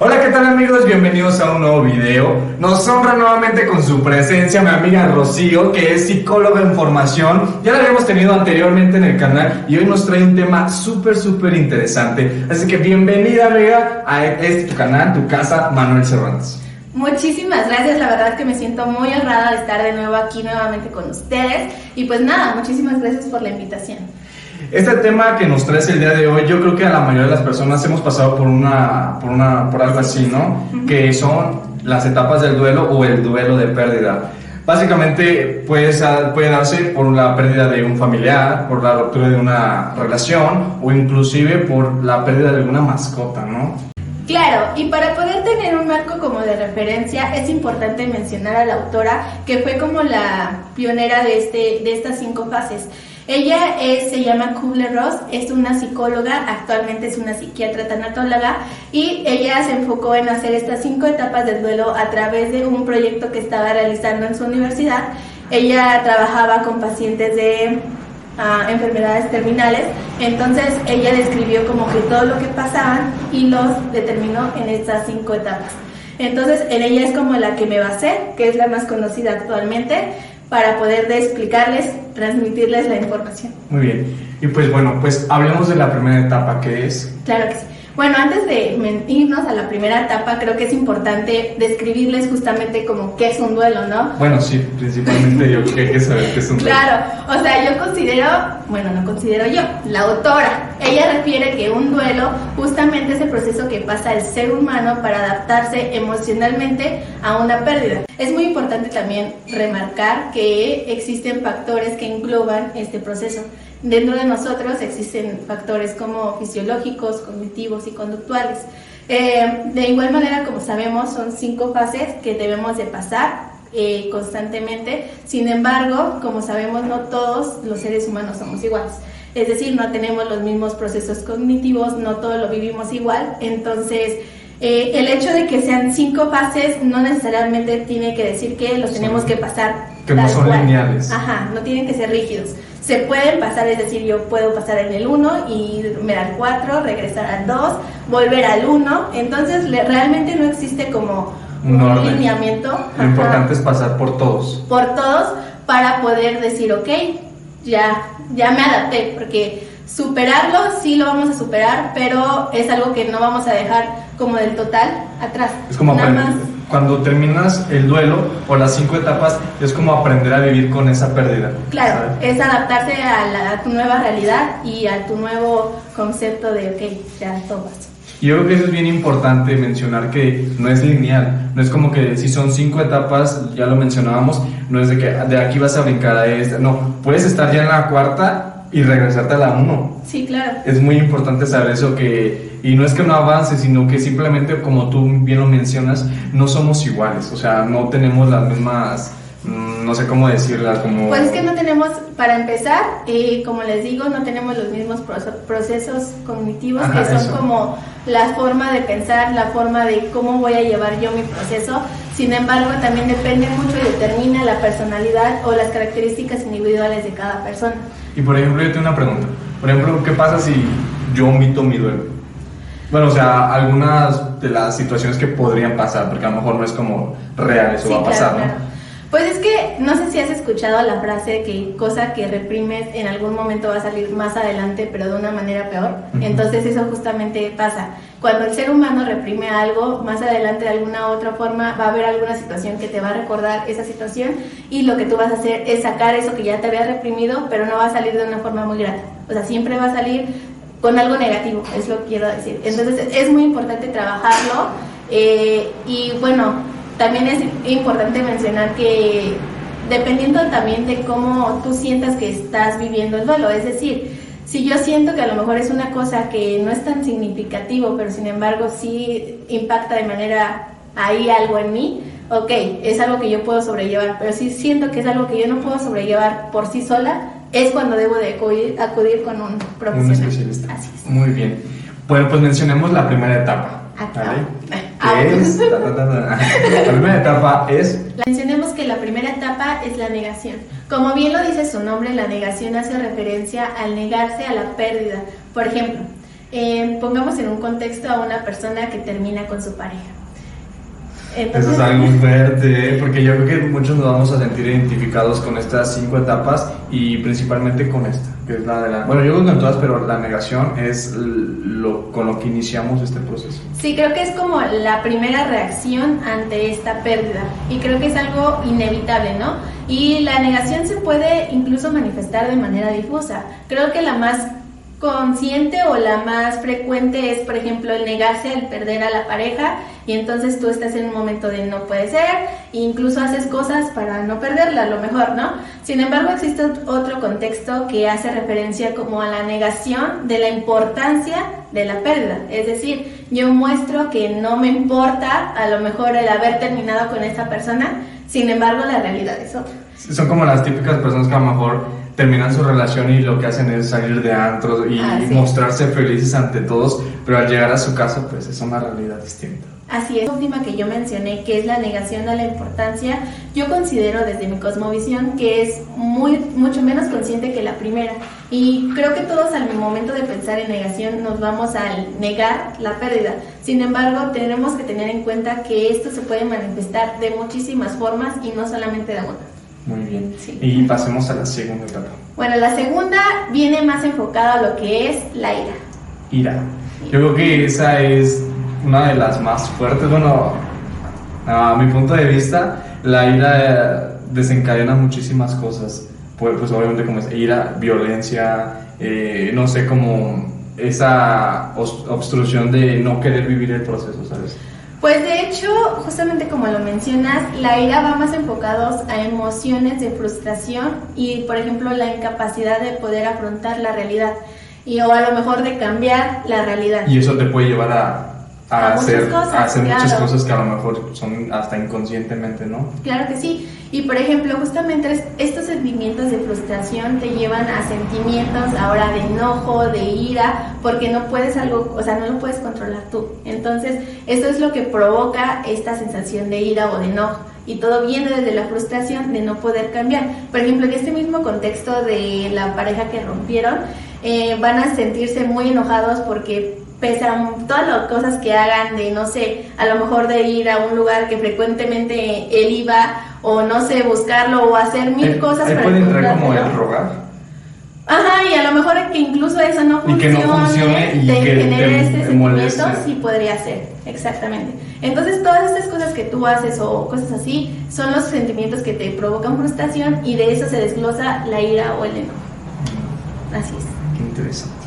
Hola, ¿qué tal amigos? Bienvenidos a un nuevo video. Nos honra nuevamente con su presencia mi amiga Rocío, que es psicóloga en formación. Ya la habíamos tenido anteriormente en el canal y hoy nos trae un tema súper interesante. Así que bienvenida, amiga, a tu canal, tu casa, Manuel Cervantes. Muchísimas gracias, la verdad que me siento muy honrada de estar de nuevo aquí nuevamente con ustedes. Y pues nada, muchísimas gracias por la invitación. Este tema que nos traes el día de hoy, yo creo que a la mayoría de las personas hemos pasado por algo así, ¿no? Que son las etapas del duelo o el duelo de pérdida. Básicamente puede darse por la pérdida de un familiar, por la ruptura de una relación o inclusive por la pérdida de alguna mascota, ¿no? Claro, y para poder tener un marco como de referencia es importante mencionar a la autora que fue como la pionera de estas 5 fases. Ella se llama Kübler-Ross, es una psicóloga, actualmente es una psiquiatra tanatóloga y ella se enfocó en hacer estas 5 etapas del duelo a través de un proyecto que estaba realizando en su universidad. Ella trabajaba con pacientes de enfermedades terminales, entonces ella describió como que todo lo que pasaban y los determinó en estas 5 etapas. Entonces en ella es como la que me basé, que es la más conocida actualmente, para poder explicarles, transmitirles la información. Muy bien, y pues bueno, pues hablemos de la primera etapa, ¿qué es? Claro que sí. Bueno, antes de irnos a la primera etapa, creo que es importante describirles justamente como qué es un duelo, ¿no? Bueno, sí, principalmente yo creo que hay que saber qué es un duelo. Claro, o sea, yo considero, bueno, no considero yo, la autora, ella refiere que un duelo justamente es el proceso que pasa el ser humano para adaptarse emocionalmente a una pérdida. Es muy importante también remarcar que existen factores que engloban este proceso. Dentro de nosotros existen factores como fisiológicos, cognitivos y conductuales. De igual manera, como sabemos, son 5 fases que debemos de pasar constantemente. Sin embargo, como sabemos, no todos los seres humanos somos iguales. Es decir, no tenemos los mismos procesos cognitivos, no todos lo vivimos igual. Entonces, el hecho de que sean 5 fases no necesariamente tiene que decir que los tenemos que pasar. Que no son lineales. Ajá, no tienen que ser rígidos. Se pueden pasar, es decir, yo puedo pasar en el 1 y irme al 4, regresar al 2, volver al 1. Entonces, realmente no existe como un lineamiento. Lo importante es pasar por todos. Por todos para poder decir, ok, ya me adapté, porque superarlo sí lo vamos a superar, pero es algo que no vamos a dejar como del total atrás. Es como cuando terminas el duelo o las 5 etapas, es como aprender a vivir con esa pérdida. Claro, ¿sabes? es adaptarse a tu nueva realidad y a tu nuevo concepto de, ok, ya todo pasó. Yo creo que eso es bien importante mencionar, que no es lineal, no es como que si son 5 etapas, ya lo mencionábamos, no es de que de aquí vas a brincar a esta, no, puedes estar ya en la 4ª y regresarte a la 1. Sí, claro. Es muy importante saber eso, y no es que no avance, sino que simplemente, como tú bien lo mencionas, no somos iguales, o sea, no tenemos las mismas, no sé cómo decirlas, como... Pues es que no tenemos, para empezar, como les digo, no tenemos los mismos procesos cognitivos. Ajá, que son eso. Como la forma de pensar, la forma de cómo voy a llevar yo mi proceso. Sin embargo, también depende mucho y determina la personalidad o las características individuales de cada persona. Y por ejemplo, yo tengo una pregunta. Por ejemplo, ¿qué pasa si yo omito mi duelo? Bueno, o sea, algunas de las situaciones que podrían pasar, porque a lo mejor no es como real, eso Sí, va a pasar, claro, ¿no? claro. Pues es que no sé si has escuchado la frase que cosa que reprimes en algún momento va a salir más adelante, pero de una manera peor. Entonces eso justamente pasa. Cuando el ser humano reprime algo, más adelante de alguna otra forma va a haber alguna situación que te va a recordar esa situación y lo que tú vas a hacer es sacar eso que ya te había reprimido, pero no va a salir de una forma muy grata. O sea, siempre va a salir con algo negativo, es lo que quiero decir. Entonces es muy importante trabajarlo y bueno... También es importante mencionar que dependiendo también de cómo tú sientas que estás viviendo el duelo, es decir, si yo siento que a lo mejor es una cosa que no es tan significativo, pero sin embargo sí impacta de manera ahí algo en mí, ok, es algo que yo puedo sobrellevar, pero si siento que es algo que yo no puedo sobrellevar por sí sola, es cuando debo de acudir con un profesional. Un especialista. Así es. Muy bien. Bueno, pues mencionemos la primera etapa. La primera etapa es... Mencionemos que la primera etapa es la negación. Como bien lo dice su nombre, la negación hace referencia al negarse a la pérdida. Por ejemplo, Pongamos en un contexto a una persona que termina con su pareja. Entonces, eso es algo fuerte, porque yo creo que muchos nos vamos a sentir identificados con estas 5 etapas y principalmente con esta, que es la de la... Bueno, yo creo que en todas, pero la negación es con lo que iniciamos este proceso. Sí, creo que es como la primera reacción ante esta pérdida y creo que es algo inevitable, ¿no? Y la negación se puede incluso manifestar de manera difusa. Creo que la más consciente o la más frecuente es, por ejemplo, el negarse al perder a la pareja y entonces tú estás en un momento de no puede ser e incluso haces cosas para no perderla, a lo mejor, ¿no? Sin embargo, existe otro contexto que hace referencia como a la negación de la importancia de la pérdida, es decir, yo muestro que no me importa a lo mejor el haber terminado con esa persona, sin embargo, la realidad es otra. Son como las típicas personas que a lo mejor terminan su relación y lo que hacen es salir de antros y mostrarse felices ante todos, pero al llegar a su casa pues es una realidad distinta. Así es. La última que yo mencioné, que es la negación a la importancia, yo considero desde mi cosmovisión que es mucho menos consciente que la primera. Y creo que todos al momento de pensar en negación nos vamos a negar la pérdida. Sin embargo, tenemos que tener en cuenta que esto se puede manifestar de muchísimas formas y no solamente de una. Muy bien. Sí. Y pasemos a la segunda etapa. Bueno, la segunda viene más enfocada a lo que es la ira. Ira. Yo creo que esa es una de las más fuertes. Bueno, a mi punto de vista, la ira desencadena muchísimas cosas. Pues obviamente como es ira, violencia, no sé, como esa obstrucción de no querer vivir el proceso, ¿sabes? Pues de hecho, justamente como lo mencionas, la ira va más enfocados a emociones de frustración y, por ejemplo, la incapacidad de poder afrontar la realidad o a lo mejor de cambiar la realidad. Y eso te puede llevar a hacer muchas claro. cosas que a lo mejor son hasta inconscientemente, ¿no? Claro que sí. Y por ejemplo, justamente estos sentimientos de frustración te llevan a sentimientos ahora de enojo, de ira, porque no puedes no lo puedes controlar tú. Entonces, eso es lo que provoca esta sensación de ira o de enojo. Y todo viene desde la frustración de no poder cambiar. Por ejemplo, en este mismo contexto de la pareja que rompieron, van a sentirse muy enojados porque pese a todas las cosas que hagan de, no sé, a lo mejor de ir a un lugar que frecuentemente él iba, o no sé, buscarlo, o hacer mil cosas ahí para puede entrar como encontrarlo. el rogar. Ajá, y a lo mejor que incluso eso no funcione, y que no funcione y de que generar te este sentimiento, moleste. sí podría ser, exactamente. Entonces todas estas cosas que tú haces o cosas así, son los sentimientos que te provocan frustración y de eso se desglosa la ira o el enojo. Así es. Qué interesante.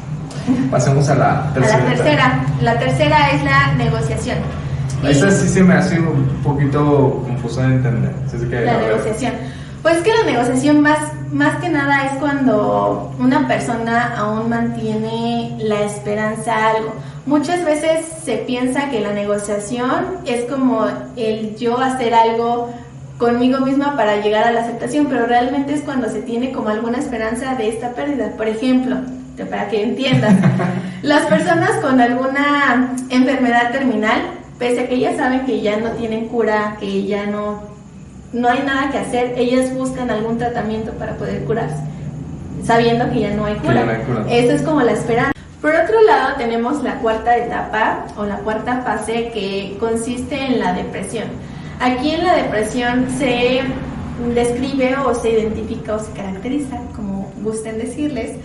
Pasemos a la tercera. La tercera es la negociación. Esa sí se me hace un poquito confusa de entender. La negociación. Pues que la negociación más que nada es cuando una persona aún mantiene la esperanza a algo. Muchas veces se piensa que la negociación es como el yo hacer algo conmigo misma para llegar a la aceptación, pero realmente es cuando se tiene como alguna esperanza de esta pérdida. Por ejemplo, para que entiendas, las personas con alguna enfermedad terminal, pese a que ellas saben que ya no tienen cura, que ya no hay nada que hacer, ellas buscan algún tratamiento para poder curarse, sabiendo que ya no hay cura. Esto es como la esperanza. Por otro lado, tenemos la cuarta etapa o la cuarta fase, que consiste en la depresión. Aquí en la depresión se describe o se identifica o se caracteriza, como gusten decirles,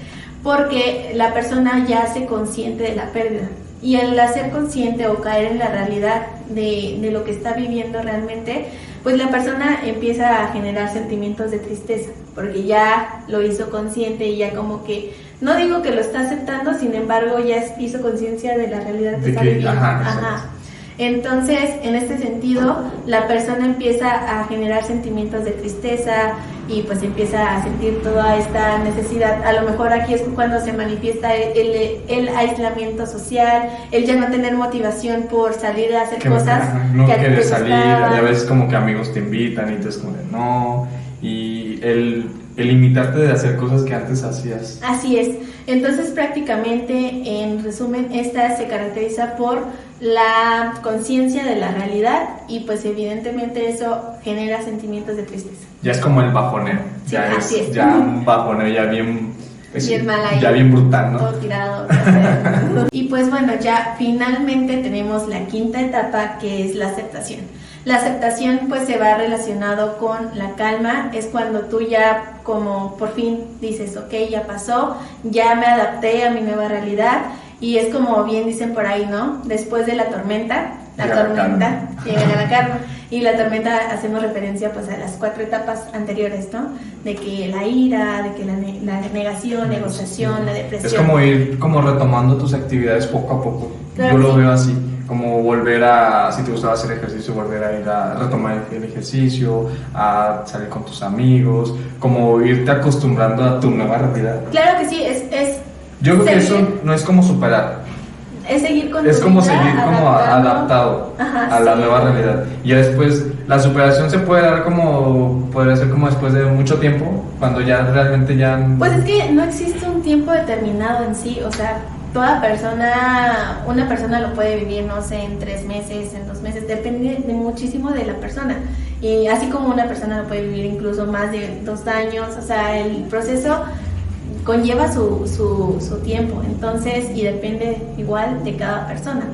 porque la persona ya hace consciente de la pérdida. Y al hacer consciente o caer en la realidad de lo que está viviendo realmente, pues la persona empieza a generar sentimientos de tristeza, porque ya lo hizo consciente y ya como que, no digo que lo está aceptando, sin embargo ya hizo conciencia de la realidad que está viviendo. Ajá. Entonces, en este sentido, la persona empieza a generar sentimientos de tristeza y pues empieza a sentir toda esta necesidad. A lo mejor aquí es cuando se manifiesta el aislamiento social, el ya no tener motivación por salir a hacer cosas no que a ti te quieres salir, gustaban. a veces como que amigos te invitan y tú es como de no, y el limitarte de hacer cosas que antes hacías. Así es. Entonces, prácticamente, en resumen, esta se caracteriza por la conciencia de la realidad y pues evidentemente eso genera sentimientos de tristeza. Ya es como el bajoneo, Sí, así es. ya un bajoneo ya bien Pues bien sí, mal ahí. ya bien brutal, ¿no? Todo tirado. O sea. Y pues bueno, ya finalmente tenemos la quinta etapa, que es la aceptación. La aceptación pues se va relacionado con la calma, es cuando tú ya como por fin dices, ok, ya pasó, ya me adapté a mi nueva realidad, y es como bien dicen por ahí, ¿no? Después de la tormenta llega la calma. Y la tormenta hacemos referencia pues a las 4 etapas anteriores, ¿no? De que la ira, de que la negación, negociación, la depresión. Es como ir como retomando tus actividades poco a poco. Claro, yo lo sí. veo así, como volver a, si te gustaba hacer ejercicio, volver a ir a retomar el ejercicio, a salir con tus amigos, como irte acostumbrando a tu nueva realidad. Claro que sí, Yo creo que seguir, eso no es como superar, es seguir con es tu como vida, seguir como adaptado a la sí. nueva realidad. Y ya después la superación se puede dar como, podría ser como después de mucho tiempo, cuando ya realmente ya... Pues es que no existe un tiempo determinado en sí, o sea, toda persona, una persona lo puede vivir, no sé, en 3 meses, en 2 meses, depende de muchísimo de la persona. Y así como una persona lo puede vivir incluso más de 2 años, o sea, el proceso conlleva su tiempo, entonces, y depende igual de cada persona.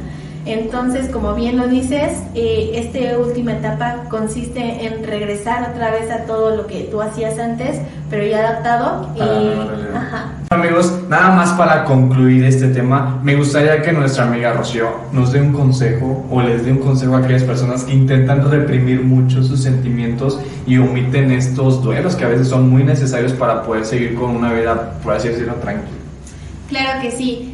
Entonces, como bien lo dices, esta última etapa consiste en regresar otra vez a todo lo que tú hacías antes, pero ya adaptado. Ajá. Amigos, nada más para concluir este tema, me gustaría que nuestra amiga Rocío nos dé un consejo o les dé un consejo a aquellas personas que intentan reprimir mucho sus sentimientos y omiten estos duelos que a veces son muy necesarios para poder seguir con una vida, por así decirlo, tranquila. Claro que sí.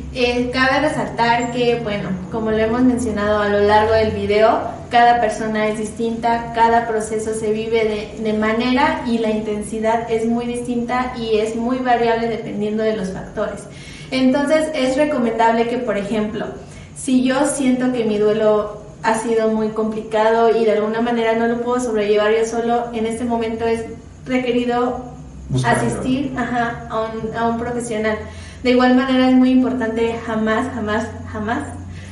Cabe resaltar que, bueno, como lo hemos mencionado a lo largo del video, cada persona es distinta, cada proceso se vive de manera y la intensidad es muy distinta y es muy variable dependiendo de los factores. Entonces es recomendable que, por ejemplo, si yo siento que mi duelo ha sido muy complicado y de alguna manera no lo puedo sobrellevar yo solo, en este momento es requerido asistir a un profesional. De igual manera es muy importante jamás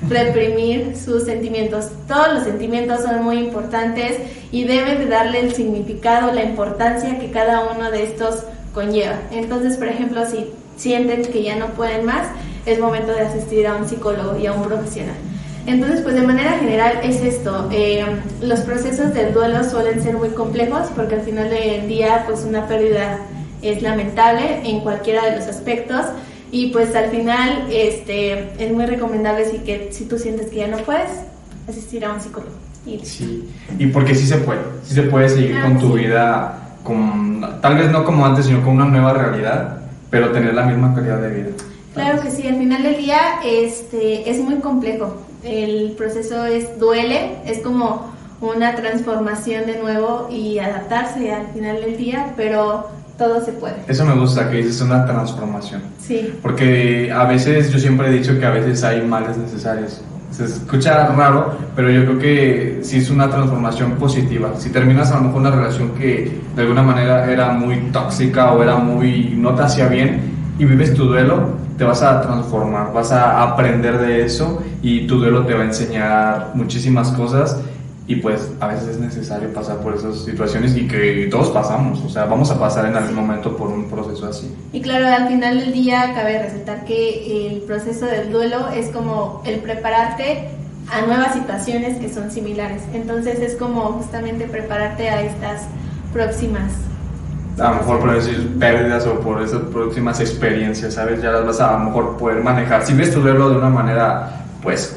reprimir sus sentimientos. Todos los sentimientos son muy importantes y deben de darle el significado, la importancia que cada uno de estos conlleva. Entonces, por ejemplo, si sienten que ya no pueden más, es momento de asistir a un psicólogo y a un profesional. Entonces, pues de manera general es esto. Los procesos del duelo suelen ser muy complejos porque al final del día pues una pérdida es lamentable en cualquiera de los aspectos. Y pues al final es muy recomendable si tú sientes que ya no puedes, asistir a un psicólogo. Sí, y porque sí se puede seguir con tu vida, tal vez no como antes, sino con una nueva realidad, pero tener la misma calidad de vida. Claro que sí, al final del día es muy complejo, el proceso duele, es como una transformación de nuevo y adaptarse al final del día, pero todo se puede. Eso me gusta, que dices una transformación. Sí. Porque a veces, yo siempre he dicho que a veces hay males necesarios. Se escucha raro, pero yo creo que sí es una transformación positiva. Si terminas a lo mejor una relación que de alguna manera era muy tóxica o no te hacía bien y vives tu duelo, te vas a transformar, vas a aprender de eso y tu duelo te va a enseñar muchísimas cosas. Y pues a veces es necesario pasar por esas situaciones y que todos pasamos, o sea, vamos a pasar en algún momento por un proceso así. Y claro, al final del día cabe resaltar que el proceso del duelo es como el prepararte a nuevas situaciones que son similares. Entonces es como justamente prepararte a estas próximas. A lo mejor por decir pérdidas o por esas próximas experiencias, ¿sabes? Ya las vas a lo mejor poder manejar. Si ves tu duelo de una manera pues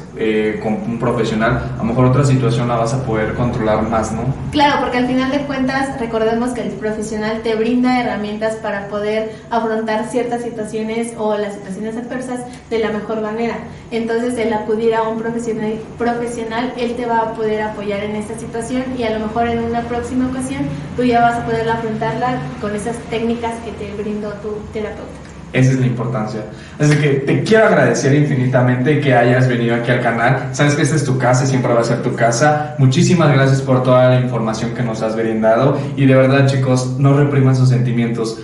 con un profesional, a lo mejor otra situación la vas a poder controlar más, ¿no? Claro, porque al final de cuentas recordemos que el profesional te brinda herramientas para poder afrontar ciertas situaciones o las situaciones adversas de la mejor manera. Entonces el acudir a un profesional, él te va a poder apoyar en esta situación y a lo mejor en una próxima ocasión tú ya vas a poder afrontarla con esas técnicas que te brindó tu terapeuta. Esa es la importancia. Así que te quiero agradecer infinitamente que hayas venido aquí al canal. Sabes que esta es tu casa y siempre va a ser tu casa. Muchísimas gracias por toda la información que nos has brindado. Y de verdad, chicos, no repriman sus sentimientos.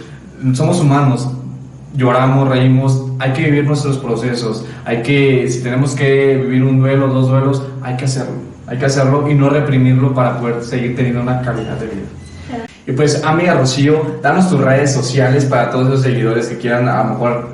Somos humanos. Lloramos, reímos. Hay que vivir nuestros procesos. Si tenemos que vivir un duelo, 2 duelos, hay que hacerlo. Hay que hacerlo y no reprimirlo para poder seguir teniendo una calidad de vida. Y pues, amiga Rocío, danos tus redes sociales para todos los seguidores que quieran a lo mejor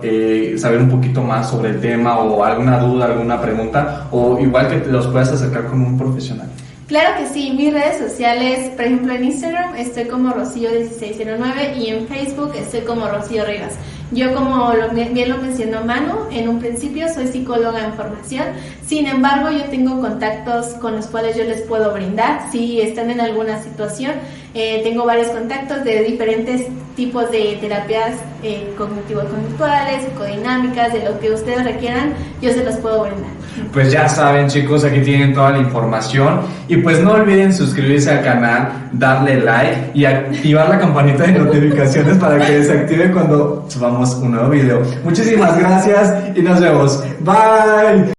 saber un poquito más sobre el tema o alguna duda, alguna pregunta, o igual que te los puedas acercar con un profesional. Claro que sí, mis redes sociales, por ejemplo en Instagram estoy como Rocío1609 y en Facebook estoy como Rocío Rivas. Yo, como bien lo mencionó Manu, en un principio soy psicóloga en formación, sin embargo yo tengo contactos con los cuales yo les puedo brindar si están en alguna situación. Tengo varios contactos de diferentes tipos de terapias cognitivo-conductuales, psicodinámicas, de lo que ustedes requieran, yo se los puedo brindar. Pues ya saben, chicos, aquí tienen toda la información y pues no olviden suscribirse al canal, darle like y activar la campanita de notificaciones para que les active cuando subamos un nuevo video. Muchísimas gracias y nos vemos. Bye.